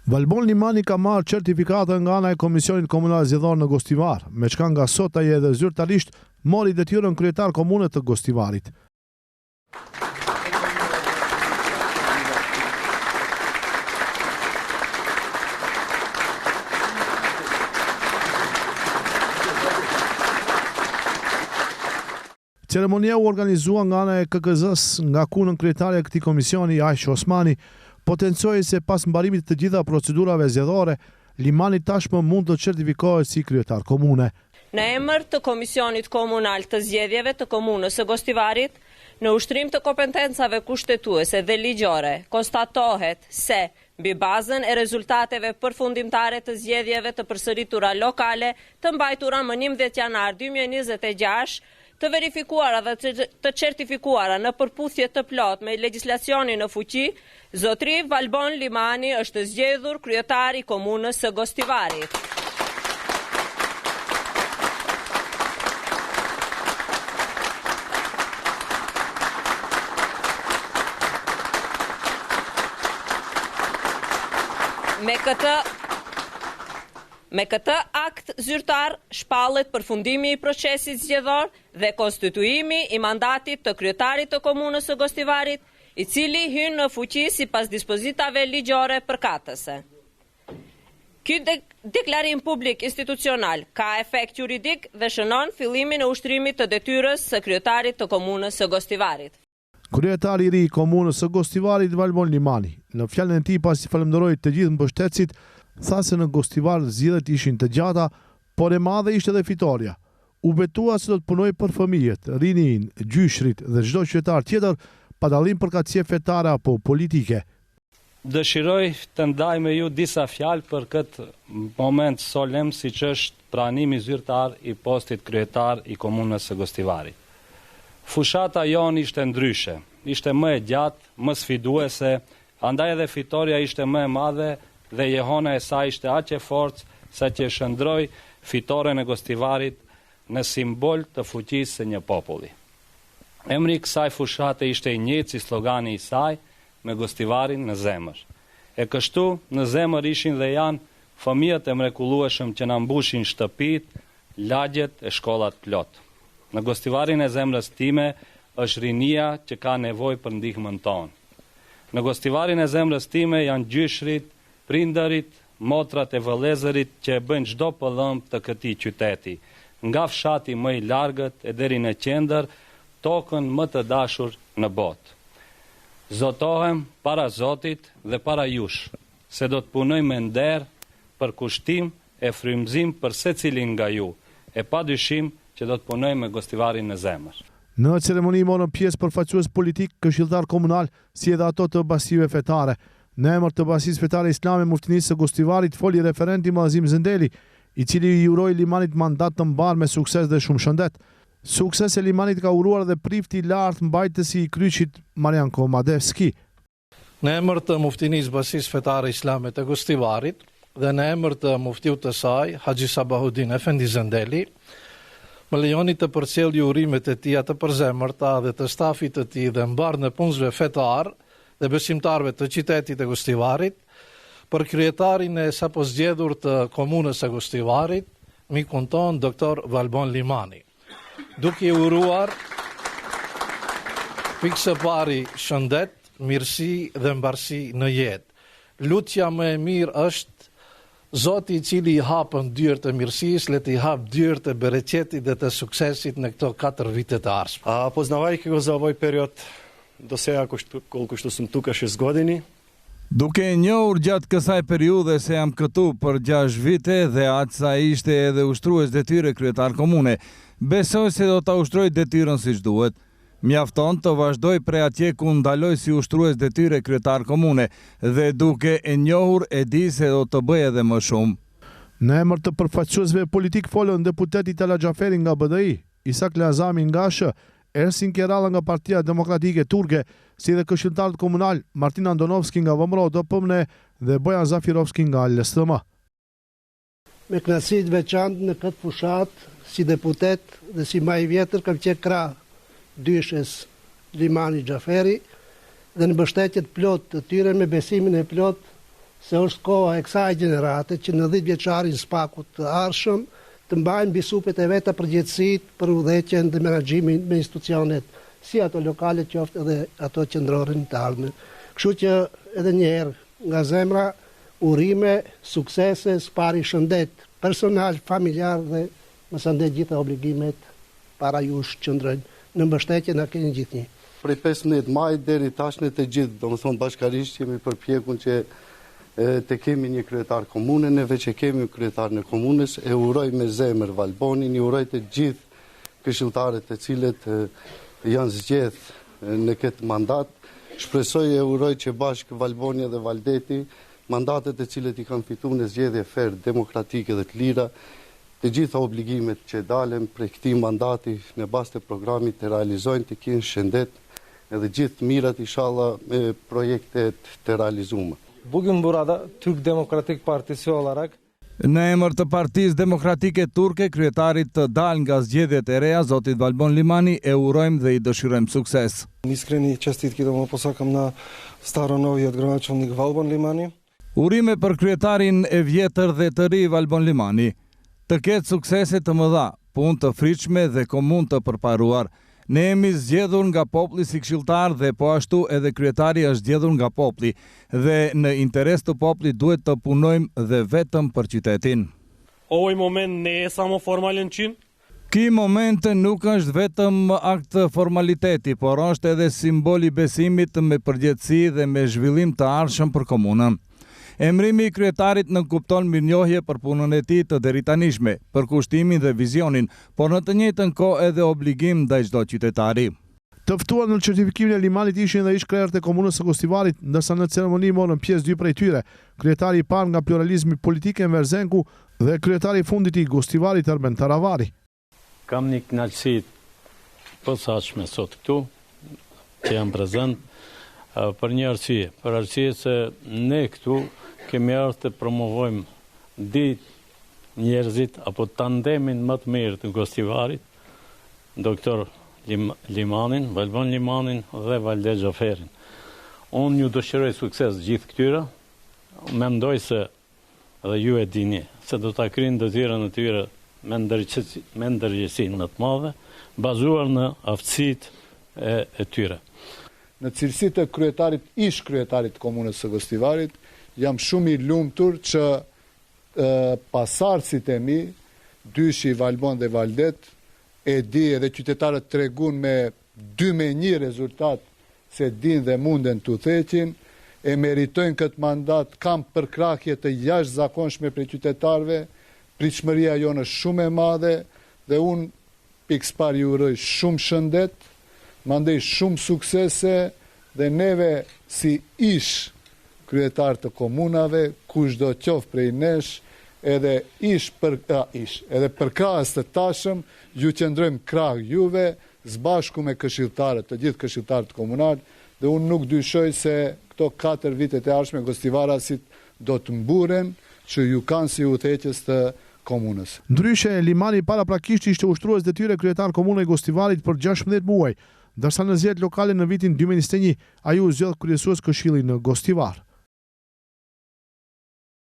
Valbon Limani ka marrë certifikatën nga ana e Komisionit Komunal Zgjedhor në Gostivar, me çka nga sot ai edhe zyrtarisht mori detyrën kryetar komune të Gostivarit. Ceremonia u organizua nga ana e KKZ-s, nga ku nën kryetari e këtij komisioni Ajsh Osmani potencoi se pas mbarimit të gjitha procedurave zgjedhore, Limani tashmë mund të certifikohet si kryetar komune. Në emër të Komisionit Komunal të Zgjedhjeve të Komunës së Gostivarit, në ushtrim të kompetencave kushtetuese dhe ligjore, konstatohet se mbi bazën e rezultateve përfundimtare të zgjedhjeve të përsëritura lokale të mbajtura më 11 janar 2026, të verifikuara dhe të certifikuara në përputhje të plot me legjislacionin në fuqi, zotri Valbon Limani është zgjedhur kryetar i Komunës së Gostivarit. Me këtë akt zyrtar shpallet përfundimi i procesit zgjedhor dhe konstituimi i mandatit të kryetarit të Komunës së Gostivarit, i cili hyn në fuqi sipas dispozitave ligjore përkatëse. Ky deklarim publik institucional ka efekt juridik dhe shënon fillimin e ushtrimit të detyrës së kryetarit të Komunës së Gostivarit. Kryetari i ri i Komunës së Gostivarit Valbon Limani, në fjalën e tij pasi falenderoi të gjithë mbështetësit, tha se në Gostivar zgjedhjet ishin të gjata, por e madhe ishte edhe fitoria. U betua se do të punoj për fëmijët, rinin, gjyshrit dhe çdo qytetar tjetër, pa dallim për katësie fetare apo politike. Dëshiroj të ndaj me ju disa fjalë për këtë moment solemn, siç është pranimi zyrtar i postit kryetar i Komunës së Gostivarit. Fushata jonë ishte ndryshe, ishte më e gjatë, më sfiduese, andaj edhe fitoria ishte më e madhe dhe jehona e saj ishte aq e fortë sa që shndroi fitoren e Gostivarit në simbol të fuqisë së një populli. Emri i kësaj fushate ishte i njëjtë si slogani i saj, me Gostivarin në zemër. E kështu në zemër ishin dhe janë fëmijët e mrekullueshëm që na mbushin shtëpitë, lagjet e shkollat plot. Në Gostivarin e zemrës time është rinia që ka nevojë për ndihmën tonë. Në Gostivarin e zemrës time janë gjyshrit, prindërit, motrat e vëllezërit që e bëjnë çdo pëllëmb të këtij qyteti, nga fshati më i largët e deri në qendër, tokën më të dashur në botë. Zotohem para Zotit dhe para jush, se do të punoj me nder, për kushtim e frymëzim për secilin nga ju, e padyshim që do të punoj me Gostivarin në zemër. Në ceremoni morën pjesë përfaqësues politik, këshilltar komunal, si edhe ato të basive fetare. Në emër të Basisë Fetare Islame Muftinisë së Gostivarit foli referenti Muazim Zendeli, i cili i uroi Limanit mandat të mbar me sukses dhe shumë shëndet. Sukses e Limanit ka uruar dhe prifti i lartë mbajtësi i kryqit Marianko Madevski. Në emër të Muftinisë Basisë Fetare Islame të Gostivarit dhe në emër të muftiut të saj, Haxhi Sabahudin Efendi Zendeli, më lejoni të përcjell urimet e tija të përzemërta dhe të stafit të tij dhe mbar në punësve fetar dhe besimtarve të qytetit e Gostivarit, për kryetarin e sapo zgjedhur të Komunës së Gostivarit, mikun ton Dr. Valbon Limani. Duke uruar pikë së pari shëndet, mirësi dhe mbarësi në jetë. Lutja më e mirë është Zoti i cili i hapën dyert e mirësisë, le të i hap dyert e bereqetit dhe të suksesit në këto 4 vite të ardhshme. A poznavajući za ovaj period do sada koliko što sam tu ka 6 godini. Duke njohur gjatë kësaj periudhe se jam këtu për 6 vite dhe atë sa ishte edhe ushtrues detyre kryetar komune, besoj se do ta ushtroj detyrën siç duhet. Mjafton të vazhdoj prej atje ku ndaloj si ushtrues detyre kryetar komune dhe duke e njohur e di se do të bëj edhe më shumë. Në emër të përfaqësuesve politik folën deputeti Tala Xhaferi nga BDI, Isak Lazami nga SH, Ersin Keralla nga Partia Demokratike Turke, si dhe këshilltarët komunal Martin Andonovski nga VMRO DPMNE dhe Bojan Zafirovski nga LSTM. Me kënaqësi të veçantë në këtë fushat, si deputet dhe si më i vjetër kam qenë krah dyshes Limani Xhaferi dhe në mbështetjet plot të tyre me besimin e plot se është koha e kësaj gjenerate që në 10 vjeçarin spakut të ardhshëm të mbajnë mbi supet e veta përgjegjësitë për udhëheqjen dhe menaxhimin me institucionet, si ato lokale qoftë edhe ato qendrore të ardhmen. Kështu që edhe një herë nga zemra urime, suksese, spari shëndet personal, familjar dhe mësande gjitha obligimet para jush qëndrojnë në mbështetje na keni gjithnjë. Prej 15 maj deri tashmë të gjithë, domethënë bashkërisht jemi përpjekur që të kemi një kryetar komune, neve që kemi kryetar në komunës, e uroj me zemër Valbonin, i uroj të gjithë këshilltarët të cilët janë zgjedh në këtë mandat. Shpresoj e uroj që bashkë Valbonia dhe Valdeti, mandatet e cilët i kanë fituar në zgjedhje fair, demokratike dhe të lira, të gjitha obligimet që dalen prej këtij mandati në bazë të programit të realizojnë, të kenë shëndet edhe gjithë mirat inshallah me projektet të realizuara. Bugün burada Türk Demokratik Partisi olarak Në emër të Partisë Demokratike Turke, kryetarit të dalë nga zgjedhjet e reja, zotit Valbon Limani, e urojmë dhe i dëshirojmë sukses. Iskreni čestitke domosakam na staronovi gradonačelnik Valbon Limani. Urime për kryetarin e vjetër dhe të ri Valbon Limani. Të ketë suksese të mëdha, punë të fritshme dhe komun të përparuar. Ne jemi zgjedhur nga populli si këshilltar dhe po ashtu edhe kryetari është zgjedhur nga populli dhe në interes të popullit duhet të punojmë dhe vetëm për qytetin. Ovoj moment ne e samo formalin qinë? Ky moment nuk është vetëm akt formaliteti, por është edhe simbol i besimit me përgjegjësi dhe me zhvillim të ardhshëm për komunën. Emrimi i kryetarit nënkupton mirënjohje për punën e tij të deritanishme, për kushtimin dhe vizionin, por në të njëjtën kohë edhe obligim ndaj çdo qytetari. Të ftuar në certifikimin e Limanit ishin edhe ish-kryetarët e komunës së Gostivarit, ndërsa në ceremoni morën pjesë 2 prej tyre, kryetari i parë nga pluralizmi politik Enver Zenku dhe kryetari i fundit i Gostivarit Erben Taravari. Kam një kënaqësi të posaçme sot këtu, që jam prezant, për një arsye. Për arsye se ne këtu kemi ardhur të promovojmë njerëzit apo tandemin më të mirë të Gostivarit, doktor Limanin, Valbon Limanin dhe Valdet Xhaferin. Unë ju dëshiroj sukses gjithë këtyre. Mendoj se dhe ju e dini se do ta kryejnë detyrën e tyre me ndërgjegjësinë më të madhe, bazuar në aftësitë e tyre. Në cilësitë e kryetarit, ish kryetarit të komunës së Gostivarit, jam shumë i lumtur që pasardhësit e mi, dyshi Valbon dhe Valdet, e di edhe qytetarët tregun me 2-1 rezultat se din dhe munden të udhëheqin, e meritojnë këtë mandat, kam përkrahje të jashtëzakonshme për qytetarëve, pritshmëria jonë është shumë e madhe dhe unë pikëspar ju uroj shumë shëndet, mandej shumë suksese dhe neve si ish kryetar të komunave, kushdo qoftë prej nesh, edhe edhe përkrahës të tashëm, ju qëndrojmë krah juve, zbashku me këshilltarët, të gjithë këshilltarët komunal, dhe unë nuk dyshoj se këto 4 vitet e ardhshme Gostivarasit do të mburen që ju kanë si udhëheqës të komunës. Ndryshe, Limani paraprakisht ishte ushtrues detyre kryetar komunës Gostivarit për 16 muaj, ndërsa në zgjedhjet lokale në vitin 2021 ai u zgjodh kryesues këshilli në Gostivar.